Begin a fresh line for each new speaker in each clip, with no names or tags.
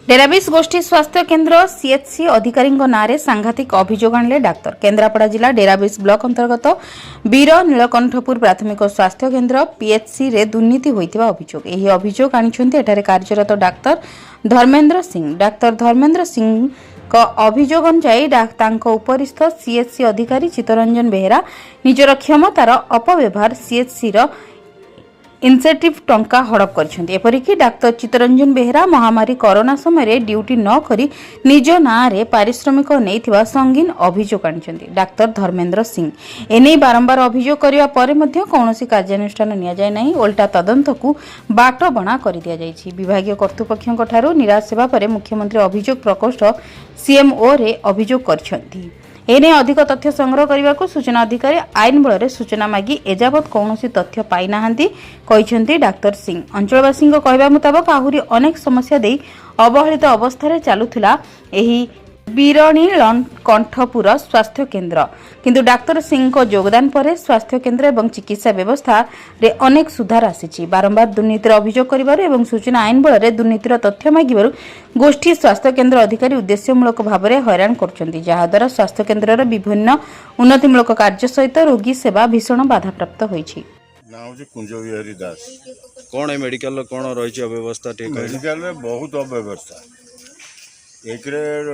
डेराबिस गोष्ठी स्वास्थ्य केन्द्र सीएचसी अधिकारी नारे सांघातिक अभियोग आणले डाक्तर। केन्द्रापड़ा जिला डेराबिस ब्लॉक अंतर्गत वीर नीलकंठपुर प्राथमिक स्वास्थ्य केन्द्र पीएचसी रे दुर्नीति होइतिबा अभियोग। एही अभियोग आनिछन्ते एठारे कार्यरत डाक्तर धर्मेंद्र सिंह। डाक्तर धर्मेंद्र सिंह का अभियोग अनुसार तांको उपरिस्थ सीएचसी अधिकारी चित्तरंजन बेहेरा निजर क्षमतार अपव्यवहार सीएचसी रो इनसेंटिव टंका हड़प करपरिक डाक्तर चित्तरंजन बेहेरा महामारी कोरोना समय ड्यूटी न करी निज नारे पारिश्रमिक नहीं संगीन अभियोग आनिछन्ति डाक्तर धर्मेंद्र सिंह। एने बारंबार अभियोग करिवा परे मध्य कौनसी कार्यानुष्ठान निया जाय नाही, ओल्टा तदंत को बाट बणा कर दिया जायछि। विभागीय कर्तृपक्षों ठारू निराश सेवा परे मुख्यमंत्री अभियोग प्रकोष्ठ सीएमओ रे अभियोग करछन्ति। एने अधिक तथ्य संग्रह करने को सूचना अधिकारी आईन बल सूचना मागी एजावत कौन तथ्य पाई नाहांती कहिसेंती डाक्तर सिंह। अंचलवासी कहवा मुताबक आहुरी अनेक समस्या दे अवहेलित अवस्था चलुथिला एही बीरणी कंठपुर स्वास्थ्य केन्द्र, किंतु डाक्तर सिंह को योगदान पर स्वास्थ्य केन्द्र एवं चिकित्सा व्यवस्था रे अनेक सुधार आसी। बारंबार दुर्नीतिर अभियोग करिबारु एवं सूचना आईन बल दुर्नीतिर तथ्य मागिबारु गोष्ठी स्वास्थ्य केन्द्र अधिकारी उद्देश्यमूलक भाव में हैरान करछन्ति, जहाद्वारा स्वास्थ्य केन्द्र विभिन्न उन्नतिमूलक कार्य सहित रोगी सेवा भीषण बाधाप्राप्त होइछि।
कुंजबिहारी दास
कौन है मेडिकल कौन रही अव्यवस्था?
मेडिकल बहुत अव्यवस्था। एक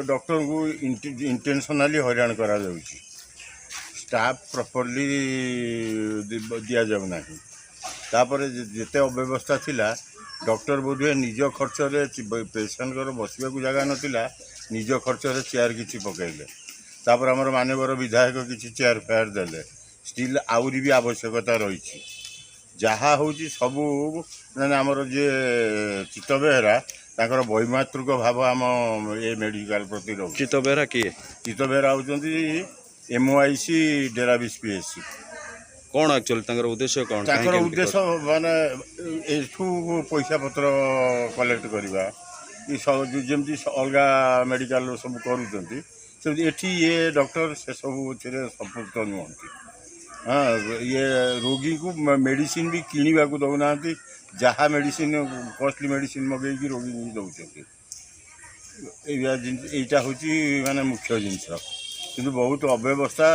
डॉक्टर को इंटेंशनली हैरान करा जाउछि, स्टाफ प्रॉपर्ली दिया जाउ नाही। तापर जेते अव्यवस्था थिला डॉक्टर बोधे निज खर्च रे पेशेंट को बसवा को जगह नथिला, निज खर्च रे चेयर किछि पकैले। तापर हमर मानवर विधायक किछि चेयर फेयर देले, स्टिल आउरी भी आवश्यकता रही। जहाँ हूँ सबू आमर जे चित्त बेहेरा तांकर वैमातृक भाव आम ए मेडिकल प्रति रही।
चित्त बेहेरा किए? चित्त
बेहेरा होती एमओआईसी डेराबिस पीएचसी।
कौन एक्चुअली उद्देश्य कौन?
उद्देश्य माने एठू पैसा पत्र कलेक्ट करवा जमी अलग मेडिकल सब करुँच एठी ये डॉक्टर से सब संपुक्त नुहति। हाँ, ये रोगी को मेडिसिन भी किणवा को दौना, जहाँ मेडिसिन कॉस्टली मेडिसिन मगेगी रोगी को दौरान। यहाँ हूँ माने मुख्य जिनस, किंतु बहुत अव्यवस्था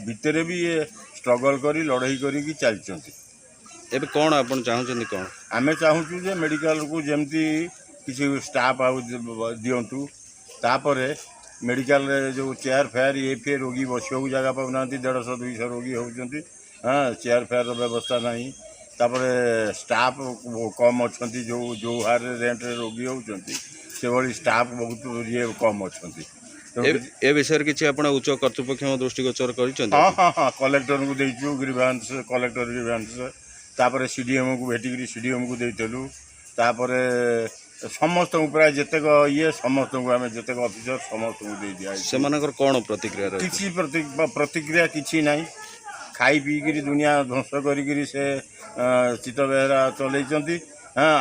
भितर भी ये स्ट्रगल करी लड़ाई करी चलती।
एबे कौन आपण चाहते कौन?
आमे चाहूँ जे मेडिकल को जमती किसी स्टाफ आउ दिंतु, तापर मेडिकल जो चेयर फेयर ये फे रोगी बसवा जगह पाऊना 150-200 रोगी होती। हाँ, चेयर फेयर व्यवस्था नहीं। तापर स्टाफ कम अच्छा जो हार रेंट रोगी होती से भाई स्टाफ बहुत ये कम अच्छा।
ए विषय किसी उच्च कर्तृपक्ष दृष्टिगोचर कर?
हाँ हाँ हाँ, कलेक्टर को देचु ग्रीवांस, कलेक्टर ग्रीवांस, तापर सीडीएम को भेटिक सीडीएम को देलु। तापर समस्त प्राय जितक ये समस्त को आम जितक ऑफिसर समस्त को दे दिया।
से कौन प्रतिक्रिया?
किसी प्रतिक्रिया किसी ना, खाई पीकि दुनिया ध्वंस करी से चित्त बेहेरा चलती। हाँ,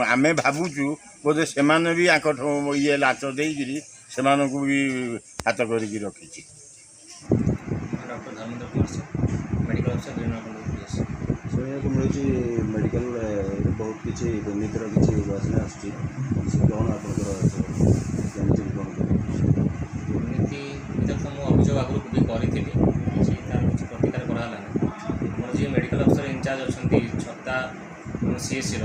आम भावुचु बोधे से भी ये लाच देकरी से भी हाथ कर रखी।
डॉक्टर धर्मेंद्र मेडिकल अफिसर
शुणा मिलूँ मेडिकल बहुत किसी दुर्नीतिर किसी वासना आसुच्छी, कौन आपंकर
दुर्नीति तो मुझे अभियोग आगुरी भी करी तार किसी प्रतिकार कराला मोर जी मेडिकल अफिसर इंचार्ज अच्छा छत्ता सीएससी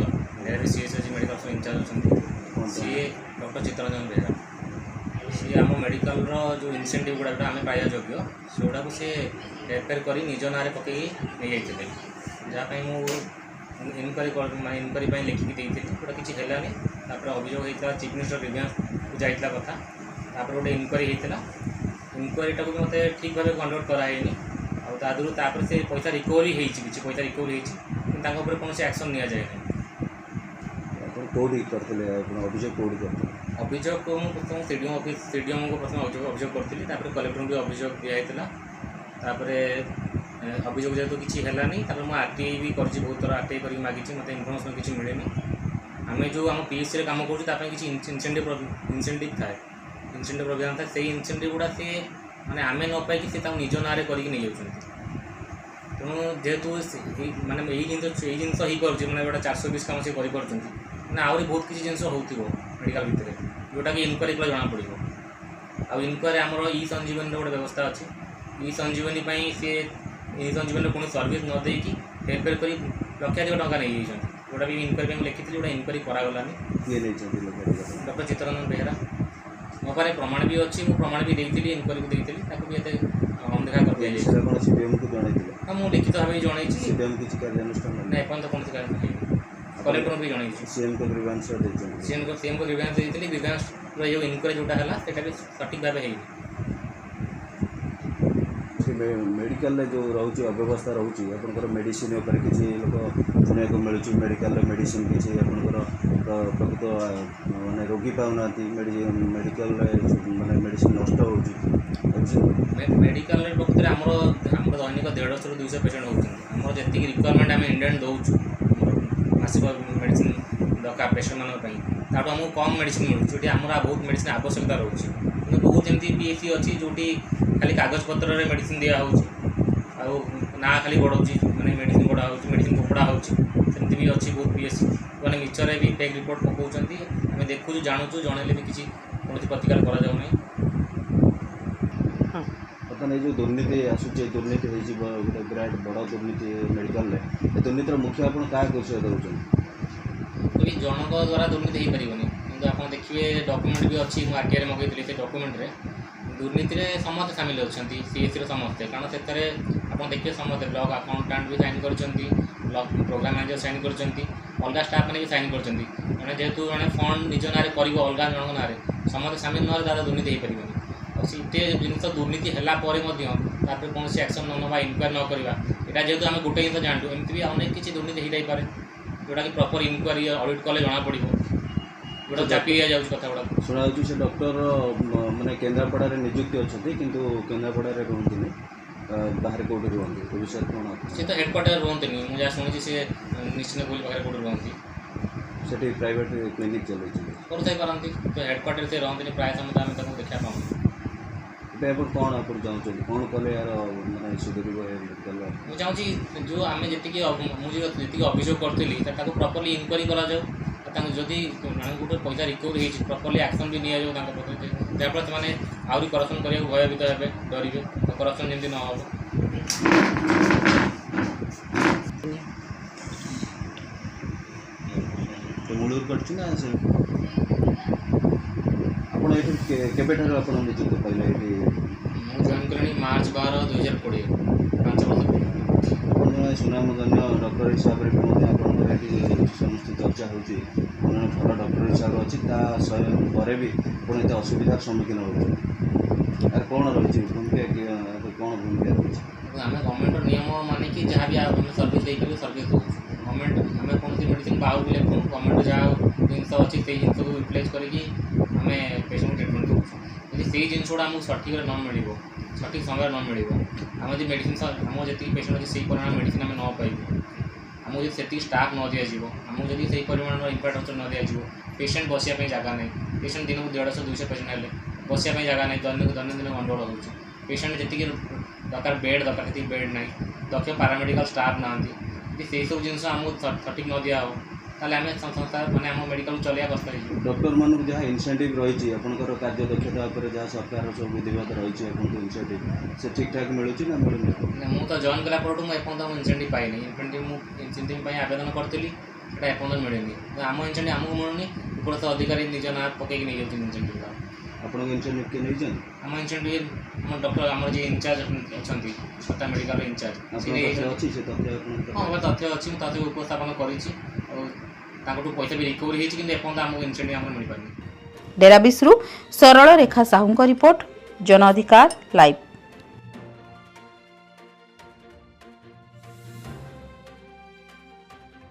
सीएससी जी मेडिकल अफिसर इंचार्ज अच्छा सी डॉक्टर चित्तरंजन बेहेरा। सी आम मेडिकल जो इनसेंटिव गुड़ा आम पाया योग्य से गुड़ा सी रिपेयर कर निज ना पकई नहीं जाते, जहाँपाई मुझे इनक्वारी लिखिकी देती गोटे किसी है। अभियोग होता चीफ मिनिस्टर ग्रीवांस को जाइला कथा, गोटे इनक्वारी होता इनक्वारीटा को मत ठीक भाव कंडक्ट कराइनि आदर से पैसा रिकवरी किसी पैसा रिकवरी होती कौन एक्शन नि जाए। अभियोग को प्रथम सीडीएम को प्रथम अभियोग करी, कलेक्टर भी अभियोग दिखाई। अभियोग जेहतु किसी है मुझे आरटीआई भी कर बहुत थर आरटीआई कर मागी मत इनफर्मेशन किसी मिले। आम जो आम पीएचसी काम कर किसी इनसेंटिव थाए, इनसेंटिव प्रोविजन था से इनसेंटिव गुड़ा सी माने आम न पाई निज ना करके नहीं जाती। तेणु जेहेतु माने यही जिन हो पारे गोटे 420 काम से कर आहरी बहुत किसी जिन हो मेडिकल भितर जोटा कि इनक्वारी कले जना पड़ो आउ इनक्वारी आमर ई संजीवनी गोटे व्यवस्था अच्छी ई संजीवनी सी ई संजीवनी कौन सर्विस न देकी हेरफेर कर लक्षाधिक टंका नहीं जोटा भी इनक्वारी लिखी जोटा इनक्वारी करागलानी डॉक्टर चित्तरंजन बेहेरा मो पारे प्रमाण भी अच्छी मुझे प्रमाण भी देती इनक्वारी को देती भी एत अनदेखा कर दिया हाँ मुझे लिखित भाव जन ना एपର୍ଯ୍ୟନ୍ତ कौन कलेक्टर भी जन सीएम को ग्रीवांस देती ग्रीवांस जो इनक्वारी जोटा है भी सठिक भाव है
मेडिकल जो रोचे अव्यवस्था रोचे आपंकर मेडिसिन किसी लोक शुणा मिलूँ मेडिकल मेडिसिन किसी आपंकर प्रकृत माने रोगी पाऊना मेडिकल माने मेडिसिन नष्ट हो
मेडिकल प्रकृत आम दैनिक 150 ରୁ 200 पेसेंट होती जी रिक्वायरमेंट आम इंडियन दौचु मासिक मेडिसिन दरकार पेसेंट मानी आमको कम मेडिसिन मिलूँ जो आम बहुत मेडिसिन आवश्यकता रोचे कि बहुत जमी पीएचसी अच्छी जो खाली कागज पत्र मेडिसिन दिया ना खाली बढ़ाऊँ मैंने मेडिसिन बढ़ा मेडिसिन फोपड़ा होमती भी अच्छी बहुत पीएचसी मैंने मिचर भी फेक रिपोर्ट पकाउं आम देखु जानूँ जनइले भी किसी कौन प्रतिकार करा
बर्तमान ये जो दुर्नीति आसूचे दुर्नीति गोटे विराट बड़ दुर्नीति मेडिकल दुर्नीतिर मुख्य आप क्या विषय दूसरे
जनक द्वारा दुर्नीति हो पारन कि आप देखिए डॉक्यूमेंट भी अच्छी मुझे आरटीआई मगैली से डॉक्यूमेंट दुर्नीति में समस्त सामिल अच्छा सीएससी समस्ते कारण से आप देखिए समस्ते ब्लॉक अकाउंटेंट भी साइन कर प्रोग्राम मैनेजर साइन कर अलग स्टाफ मैंने भी साइन कर जेहेतु जड़े फंड निज ना कर अलग जन ना समस्त सामिल ना दादा दुर्नीति हो पारन सीटे जिन दुर्नीति है कौन एक्शन न ना इनक्वारी न करवा यहाँ जेहतु आम गोटे जिन जानू एमती भी अनेक किसी दुर्नीति हो जापे जोटा कि प्रॉपर इनक्वारी ऑडिट कले जना पड़ो जोटा चापी दिया कथा गुड़ा
शुणा से डॉक्टर माने केन्द्रापड़ा निजुक्ति अच्छा किंतु केन्द्रापड़ा रुहति बाहर कौटी रुहति विषय कौन
सी तो हेडक्वार्टर रुहति मुझे शुणी सी निश्चित पुल पाखे कौटी रुहति
से प्राइवेट क्लिनिक चलती
करते तो हेडक्वार्टर से रुहति प्राय समय आम देखा पाऊँ
एवं कौन आप चाहते कौन कले यार मैंने सुधर मेडिकल
मुझे चाहूँगी जो आम जी मुझे अभियोग करी प्रॉपर्ली इनक्वारी करा जदि गोटे पैसा रिकवरी हो प्रॉपर्ली एक्शन भी निया जहाँफल से आहरी करप्शन करने भयभीत हे डरे करप्शन जमी न हो
मूलूर कर निजुक्त पाइले
जॉइन कली मार्च 12 2020 5 वर्ष
सुनामधन्य डॉक्टर हिसाब से समस्त चर्चा हो भल डॉक्टर हिसाब अच्छी पर भी आप असुविधार सम्मुखीन हो कौन रही भूमिका कौन भूमिका रही
आम गवर्नमेंट नियम मानिक जहाँ भी आम सर्विस देकर सर्विस दूँ गवर्नमेंट आम कौन मेडिसिन पाऊ भी लिखूँ गवर्नमेंट जहाँ जिन अच्छी से जिन को यूटिलाइज करके आम पेसेंट ट्रिटमेंट दूँ यदि से जिन गुड़ा आमको सठिक न मिल सठिक समय न मिल आम जो मेडिसिन आम जी पेसेंट अच्छे से परिमाण मेडिसिन आम न पाइबू आमको जो से स्टाफ न दि जाव आमको जब से परिमाण इंफ्रास्ट्रक्चर न दि जाव पेसेंट बसापी जगह नहीं पेसेंट दिन को 150-200 पेसेंट है बसापी जगह नहीं दैनिक गंडगोल हो पेसेंट जी दरकार बेड दरकार से बेड ना दक्ष पारामेडिकल स्टाफ ना से सब जिन आमको सठिक न दिया ताले आम संस्था मैंने आम मेडिकल चलिया कष्ट
डॉक्टर मानक जहाँ इनसेंटिव रही आपंकर कार्य दक्षता जहाँ सरकार सब विधिवत रही इनसेंटिव से ठीक ठाक मिलूँ ना मिलूँ
मुझे जॉइन कला एपर्तन इनसेंटिव पाइनी इनसेंटिव आवेदन करी एपर्तन मिले आम इनसेंटिव आमको मिलूनी उपरस्थ अधिकारी निज ना पकईक नहीं जाऊँ इनसेंटिव
आपको इनसेंटिव किए नहीं
आम इनसेंटिव आम डॉक्टर आम जी इंचार्ज अच्छा छटा मेडिकल इंचार्ज
अच्छी से
हाँ तथ्य अच्छी तथ्य उपस्थापन करी पैसा भी रिकवरी होती एपर्तन आमको इनसेंटिव मिल पारे
डेराबिस्रु सरल रेखा साहू रिपोर्ट जन अधिकार लाइव।